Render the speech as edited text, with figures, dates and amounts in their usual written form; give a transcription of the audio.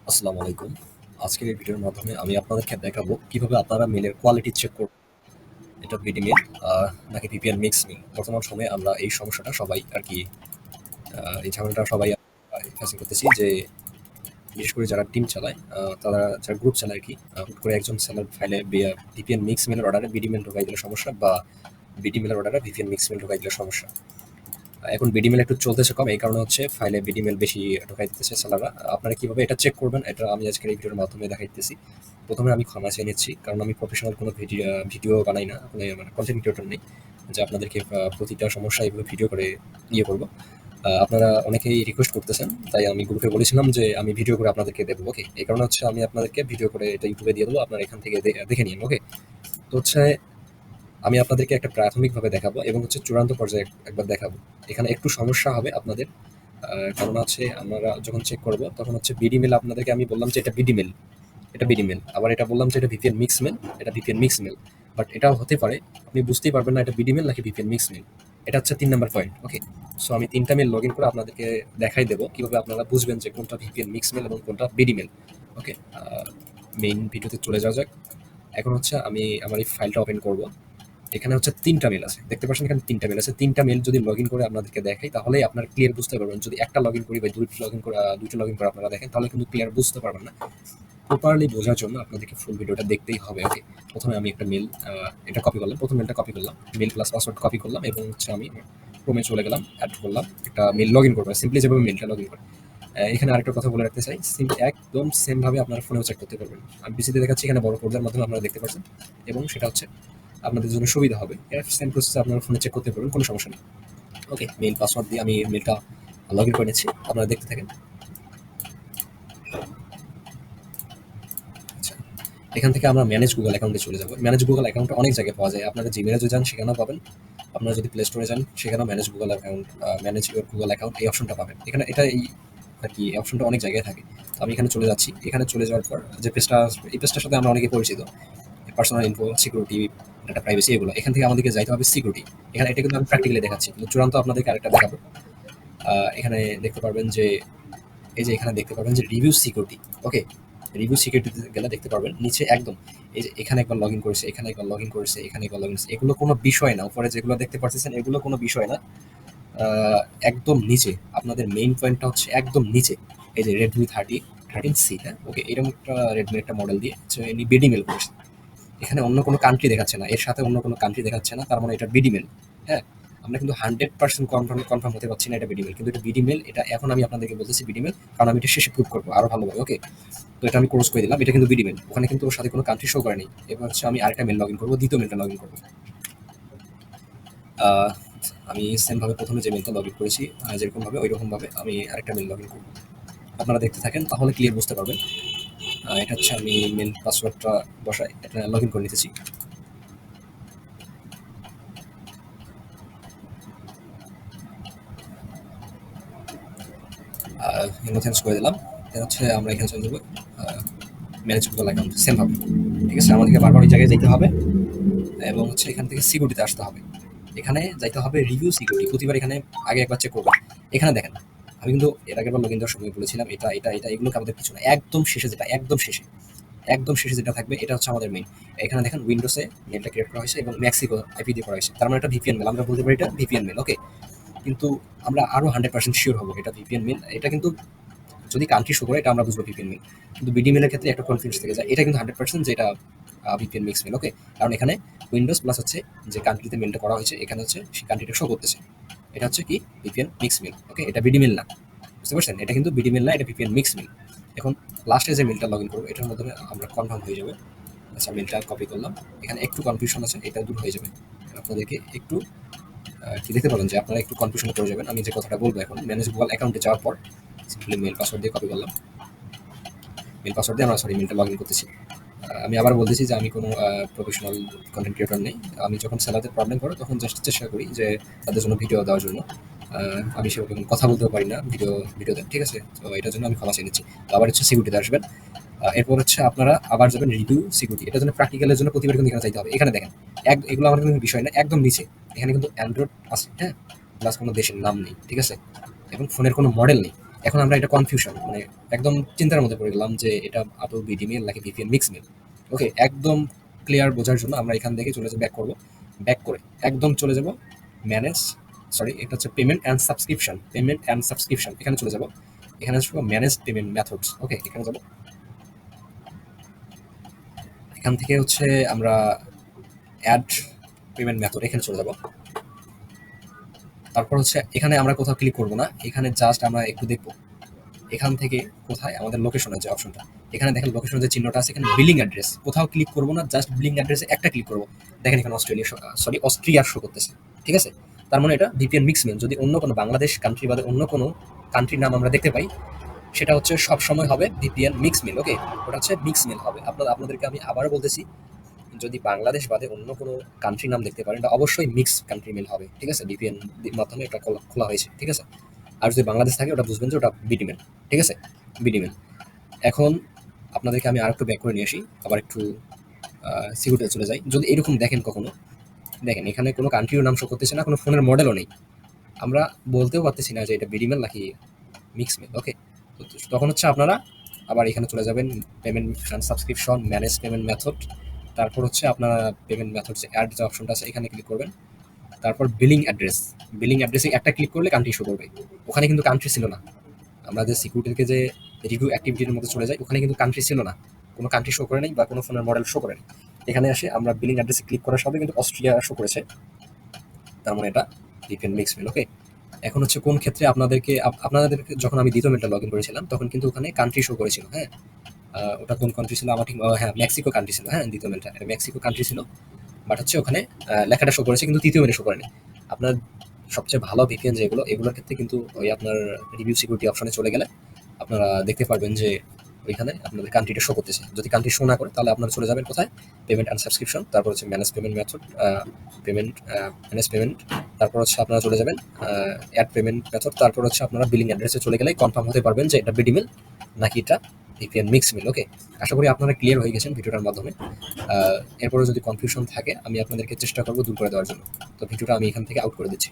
আসসালামু আলাইকুম। আজকের এই ভিডিওর মাধ্যমে আমি আপনাদেরকে দেখাবো কিভাবে আপনারা মেইলের কোয়ালিটি চেক করবেন। এটা বিডি মেইল নাকি ভিপিএন মিক্স মেইল। বর্তমান সময়ে আমরা এই সমস্যাটা সবাই আরকি এই ঝামেলাটা সবাই ফেসিং করতেছি যে বিশেষ করে যারা টিম চালায় তারা যারা গ্রুপ চালায় আরকি হুট করে একজন সেলার ফাইলে ভিপিএন মিক্স মেইলের অর্ডারে বিডি মেইল ঢোকাই দিলে সমস্যা বা বিডি মেইলের অর্ডারে ভিপিএন মিক্স মেইল ঢোকাই দিলে সমস্যা। এখন বিডিমেল একটু চলতেছে কম, এই কারণে হচ্ছে ফাইলে বিডিমেল বেশি ঢোকাই দিতেছে সেলাররা। আপনারা কিভাবে এটা চেক করবেন এটা আমি আজকের এই ভিডিওর মাধ্যমে দেখাইতেছি। প্রথমে আমি ক্ষমা চেয়ে নিচ্ছি, কারণ আমি প্রফেশনাল কোনো ভিডিও বানাই না, মানে কন্টেন্ট ক্রিয়েটর নেই যে আপনাদেরকে প্রতিটা সমস্যা এইভাবে ভিডিও করে ইয়ে করবো। আপনারা অনেকেই রিকোয়েস্ট করতেছেন, তাই আমি গ্রুপে বলেছিলাম যে আমি ভিডিও করে আপনাদেরকে দেবো। ওকে, এই কারণে হচ্ছে আমি আপনাদেরকে ভিডিও করে এটা ইউটিউবে দিয়ে দেবো, আপনারা এখান থেকে দেখে নিন। ওকে, তো হচ্ছে আমি আপনাদেরকে একটা প্রাথমিকভাবে দেখাবো এবং হচ্ছে চূড়ান্ত পর্যায়ে একবার দেখাবো। এখানে একটু সমস্যা হবে আপনাদের, কারণ হচ্ছে আমরা যখন চেক করব তখন হচ্ছে বিডি মেল আপনাদেরকে আমি বললাম যে এটা বিডি মেল, এটা বিডি মেল, আবার এটা বললাম যে এটা ভিপিএন মিক্স মেল, এটা ভিপিএন মিক্স মেল। বাট এটাও হতে পারে আপনি বুঝতেই পারবেন না এটা বিডি মেল নাকি ভিপিএন মিক্স মেল। এটা হচ্ছে ৩ নাম্বার পয়েন্ট। ওকে, সো আমি ৩টা মেল লগ ইন করে আপনাদেরকে দেখাই দেবো কিভাবে আপনারা বুঝবেন যে কোনটা ভিপিএন মিক্স মেল এবং কোনটা বিডি মেল। ওকে, মেইন ভিডিওতে চলে যাওয়া যাক। এখন হচ্ছে আমি আমার এই ফাইলটা ওপেন করব। এখানে হচ্ছে ৩টা মেল আছে। দেখতে পাচ্ছেন এখানে ৩টা মেল আছে। ৩টা মেল যদি লগইন করে আপনাদেরকে দেখাই তাহলেই আপনারা ক্লিয়ার বুঝতে পারবেন। যদি একটা লগইন করি বা ২টা লগইন করে আপনারা দেখেন তাহলে কিন্তু ক্লিয়ার বুঝতে পারবেন না। প্রপারলি বোঝার জন্য আপনাদেরকে ফুল ভিডিওটা দেখতেই হবে। ওকে, প্রথমে আমি একটা মেল এটা কপি করলাম। প্রথম মেলটা কপি করলাম। মেল প্লাস পাসওয়ার্ড কপি করলাম এবং হচ্ছে আমি ক্রোমে চলে গেলাম, এড করলাম। একটা মেল লগইন করব। সিম্পলি যেভাবে মেলটা লগইন করে। এখানে আরেকটা কথা বলে রাখতে চাই। একদম সেম ভাবে আপনারা ফোনেও চেক করতে পারবেন। আমি পিসিতে দেখাচ্ছি, এখানে বড় পর্দার মাধ্যমে আপনারা দেখতে পাচ্ছেন এবং সেটা হচ্ছে আপনাদের জন্য সুবিধা হবে। এর সেম প্রসেসে আপনারা ফোনে চেক করতে পারবেন, কোনো সমস্যা নেই। ওকে, মেইল পাসওয়ার্ড দিয়ে আমি মেইলটা লগ ইন করে নিচ্ছি, আপনারা দেখতে থাকেন। আচ্ছা, এখান থেকে আমরা ম্যানেজ গুগল অ্যাকাউন্টে চলে যাবো। ম্যানেজ গুগল অ্যাকাউন্টটা অনেক জায়গায় পাওয়া যায়। আপনারা জিমেলে যদি যান সেখানেও পাবেন, আপনারা যদি প্লে স্টোরে যান সেখানেও manage Google account, manage your Google account এই অপশনটা পাবেন। এখানে এটা এই আর কি এই অপশনটা অনেক জায়গায় থাকে। তো আমি এখানে চলে যাচ্ছি। এখানে চলে যাওয়ার পর যে পেজটা আসবে, এই পেজটার সাথে আমরা অনেকে পরিচিত। Personal info, security, data privacy, এগুলো এখান থেকে আমাদেরকে যাইতে হবে সিকিউরিটি। এখানে এটা কিন্তু আমি প্র্যাকটিক্যালি দেখাচ্ছি, কিন্তু চূড়ান্ত আপনাদেরকে আরেকটা দেখাবো। এখানে দেখতে পারবেন যে এই যে এখানে দেখতে পারবেন যে রিভিউ সিকিউরিটি। ওকে, রিভিউ সিকিউরিটিতে গেলে দেখতে পারবেন নিচে একদম এই যে এখানে একবার লগ ইন করেছে, এখানে একবার লগ ইন করেছে, এখানে একবার লগ ইন করেছে, এগুলো কোনো বিষয় না। উপরে যেগুলো দেখতে পাচ্ছেন এগুলো কোনো বিষয় না। আহ, একদম নিচে আপনাদের মেইন পয়েন্টটা হচ্ছে একদম নিচে এই যে রেডমি 13C। হ্যাঁ, ওকে, এরকম একটা রেডমি একটা মডেল দিয়ে ইনি বিডি মেল করেছে। এখানে অন্য কোনো কান্ট্রি দেখাচ্ছে না, এর সাথে অন্য কোনো কান্ট্রি দেখাচ্ছে না, তার মানে এটা বিডি মেল। হ্যাঁ, আমরা কিন্তু 100% কনফার্ম হতে পারছি না এটা বিডি মেল, কিন্তু এটা বিডি মেল। এটা এখন আমি আপনাদেরকে বলতেছি বিডি মেল, কারণ আমি এটা শেষে প্রুভ করবো আরো ভালোভাবে। ওকে, তো এটা আমি ক্লোজ করে দিলাম, এটা কিন্তু বিডি মেল। ওখানে কিন্তু ওর সাথে কোনো কান্ট্রি শো করেনি। এবার হচ্ছে আমি আরেকটা মেল লগ ইন করবো, দ্বিতীয় মেলটা লগ ইন করবো। আহ, আমি সেম ভাবে প্রথমে যে মেলটা লগ ইন করেছি যেরকম ভাবে ওই রকম ভাবে আমি আরেকটা মেল লগ ইন করবো। আপনারা দেখতে থাকেন তাহলে ক্লিয়ার বুঝতে পারবেন। এটা হচ্ছে আমি মেল পাসওয়ার্ডটা বসাই, এটা লগ ইন করে নিতেছি। এগুলো চেঞ্জ করে দিলাম। এটা হচ্ছে আমরা এখানে চলে যাবো ম্যানেজ গুগল অ্যাকাউন্ট সেম ভাবে। ঠিক আছে, আমাদেরকে বারবার ওই জায়গায় যেতে হবে এবং হচ্ছে এখান থেকে সিকিউরিটিতে আসতে হবে। এখানে যাইতে হবে রিভিউ সিকিউরিটি। প্রতিবার এখানে আগে একবার চেক করবেন। এখানে দেখেন আমি কিন্তু এর আগের বার লগ ইন দেওয়ার সময় বলেছিলাম এটা এটা এটা এগুলো আমাদের কিছু না। একদম শেষে যেটা একদম শেষে যেটা থাকবে এটা হচ্ছে আমাদের মেইন। এখানে দেখেন উইন্ডোজে মেলটা ক্রিয়েট করা হয়েছে এবং মেক্সিকো আইপি দিয়ে করা হয়েছে, তার মানে এটা ভিপিএন মেল। আমরা বলতে পারি এটা ভিপিএন মেল। ওকে, কিন্তু আমরা আরো 100% শিওর হবো এটা ভিপিএন মেল। এটা কিন্তু যদি কান্ট্রি শো করে এটা আমরা বুঝবো ভিপিএন মেল, কিন্তু বিডি মেলের ক্ষেত্রে একটা কনফিউজ থেকে যায়। এটা কিন্তু 100% যে এটা ভিপিএন মিক্স মেল। ওকে, কারণ এখানে উইন্ডোজ প্লাস হচ্ছে যে কান্ট্রিতে মেলটা করা হয়েছে এখানে হচ্ছে সেই কান্ট্রিটা শো করতেছে। এটা হচ্ছে কি ভিপিএন মিক্স মেল। ওকে, এটা বিডি মেল না, বুঝতে পারছেন? এটা কিন্তু বিডি মেল না, এটা ভিপিএন মিক্স মেল। এখন লাস্টে যে মেলটা লগ ইন করবো এটার মাধ্যমে আমরা কনফার্ম হয়ে যাবে। আচ্ছা, মেলটা কপি করলাম। এখানে একটু কনফিউশন আছে, এটা দূর হয়ে যাবে। আপনাদেরকে একটু কি দেখতে পাবেন যে আপনারা একটু কনফিউশনে পড়ে যাবেন। আমি যে কথাটা বলবো এখন ম্যানেজ গুগল অ্যাকাউন্টে যাওয়ার পর সিম্পলি মেল পাসওয়ার্ড দিয়ে কপি করলাম। মেল পাসওয়ার্ড দিয়ে আমরা মেলটা লগ ইন করতেছি। আমি আবার বলতেছি যে আমি কোনো প্রফেশনাল কন্টেন্ট ক্রিয়েটর নেই। আমি যখন সেলারদের প্রবলেম করে তখন জাস্ট চেষ্টা করি যে তাদের জন্য ভিডিও দেওয়ার জন্য। আমি সেরকম কথা বলতেও পারি না ভিডিওতে। ঠিক আছে, তো এটার জন্য আমি ক্ষমা চেয়ে নিচ্ছি। তো আবার হচ্ছে সিকিউরিটিতে আসবেন। এরপর হচ্ছে আপনারা আবার যাবেন রিভিউ সিকিউরিটি। এটার জন্য প্র্যাকটিক্যালের জন্য প্রতিবার কিন্তু এখানে চাইতে হবে। এখানে দেখেন এগুলো আমার কিন্তু বিষয় না, একদম নিচে এখানে কিন্তু অ্যান্ড্রয়েড আছে। হ্যাঁ, প্লাস কোনো দেশের নাম নেই। ঠিক আছে, এবং ফোনের কোনো মডেল নেই। এখন আমরা এটা কনফিউশন মানে একদম চিন্তার মধ্যে পড়ে গেলাম যে এটা আদৌ বিডি মেল নাকি ভিপিএন মিক্স মেল। ওকে, একদম ক্লিয়ার বোঝার জন্য আমরা এখান থেকে চলে যাবো, ব্যাক করবো, ব্যাক করে একদম চলে যাব ম্যানেজ, সরি এটা হচ্ছে পেমেন্ট অ্যান্ড সাবস্ক্রিপশন, এখানে চলে যাব, এখানে আসবো ম্যানেজ পেমেন্ট মেথডস। ওকে, এখানে যাব, এখান থেকে হচ্ছে আমরা অ্যাড পেমেন্ট মেথড এখানে চলে যাব। তারপর হচ্ছে এখানে আমরা কোথাও ক্লিক করব না, এখানে জাস্ট আমরা একটু দেখবো এখান থেকে কোথায় আমাদের লোকেশনের যে অপশনটা, এখানে দেখেন লোকেশনের যে চিহ্নটা আছে, এখানে বিলিং অ্যাড্রেস, কোথাও ক্লিক করবো না, জাস্ট বিলিং অ্যাড্রেসে একটা ক্লিক করবো। দেখেন এখানে অস্ট্রিয়ার শো করতেছে, ঠিক আছে। তার মানে এটা ভিপিএন মিক্স মেল। যদি অন্য কোনো বাংলাদেশ কান্ট্রি বাদে অন্য কোনো কান্ট্রির নাম আমরা দেখতে পাই, সেটা হচ্ছে সব সময় হবে ভিপিএন মিক্স মেল। ওকে, ওটা হচ্ছে মিক্স মেল হবে। আপনাদেরকে আমি আবারও বলতেছি, যদি বাংলাদেশ বাদে অন্য কোনো কান্ট্রির নাম দেখতে পারেন, এটা অবশ্যই মিক্স কান্ট্রি মেল হবে, ঠিক আছে। ভিপিএন মাধ্যমে এটা খোলা হয়েছে, ঠিক আছে। আর যদি বাংলাদেশ থাকে ওটা বুঝবেন যে ওটা বিডি মেল, ঠিক আছে, বিডি মেল। এখন আপনাদেরকে আমি আরেকটু ব্যাক করে নিয়ে আসি, আবার একটু সিকিউরিটিতে চলে যাই। যদি এরকম দেখেন কখনো, দেখেন এখানে কোনো কান্ট্রির নাম শো করতেছে না, কোনো ফোনের মডেলও নেই, আমরা বলতেও পারতেছি না যে এটা বিডি মেল নাকি মিক্স মেল। ওকে, তখন হচ্ছে আপনারা আবার এখানে চলে যাবেন payment subscription, manage payment method, তারপর হচ্ছে আপনারা পেমেন্ট মেথড যে অ্যাড যে অপশনটা আছে এখানে ক্লিক করবেন। তারপর বিলিং অ্যাড্রেসে একটা ক্লিক করলে কান্ট্রি শো করবে। ওখানে কিন্তু কান্ট্রি ছিল না, আমরা যে সিকিউরিটি থেকে যে রিভিউ অ্যাক্টিভিটির মধ্যে চলে যাই, ওখানে কিন্তু কান্ট্রি ছিল না, কোনো কান্ট্রি শো করে নেই বা কোনো ফোনের মডেল শো করে নেই। এখানে আসে আমরা বিলিং অ্যাড্রেসে ক্লিক করার সাথে কিন্তু অস্ট্রিয়া শো করেছে, তার মানে এটা ভিপিএন মিক্স মেল। ওকে, এখন হচ্ছে কোন ক্ষেত্রে আপনাদেরকে যখন আমি দ্বিতীয় মেলটা লগ ইন করেছিলাম তখন কিন্তু ওখানে কান্ট্রি শো করেছিল, হ্যাঁ। ওটা কোন কান্ট্রি ছিল আমার ঠিক, হ্যাঁ মেক্সিকো কান্ট্রি ছিল, হ্যাঁ দ্বিতীয় মেলটা এটা মেক্সিকো কান্ট্রি ছিল। বাট হচ্ছে ওখানে লেখাটা শো করেছে কিন্তু তৃতীয় মেলে শো করেনি। আপনার সবচেয়ে ভালো ভিপিএন যেগুলো, এগুলোর ক্ষেত্রে কিন্তু ওই আপনার রিভিউ সিকিউরিটি অপশনে চলে গেলে আপনারা দেখতে পারবেন যে ওইখানে আপনাদের কান্ট্রিটা শো করতেছে। যদি কান্ট্রি শো না করে তাহলে আপনারা চলে যাবেন কোথায়, পেমেন্ট অ্যান্ড সাবস্ক্রিপশন, তারপর হচ্ছে manage payment method, manage payment, তারপর হচ্ছে আপনারা চলে যাবেন অ্যাড পেমেন্ট মেথড, তারপর হচ্ছে আপনারা বিলিং অ্যাড্রেসে চলে গেলে কনফার্ম হতে পারবেন যে এটা বিডি মেল নাকি এটা ভিপিএন মিক্স মেল। ওকে, আশা করি আপনারা ক্লিয়ার হয়ে গেছেন ভিডিওটার মাধ্যমে। এরপরে যদি কনফিউশন থাকে আমি আপনাদেরকে চেষ্টা করবো দূর করে দেওয়ার জন্য। তো ভিডিওটা আমি এখান থেকে আউট করে দিচ্ছি।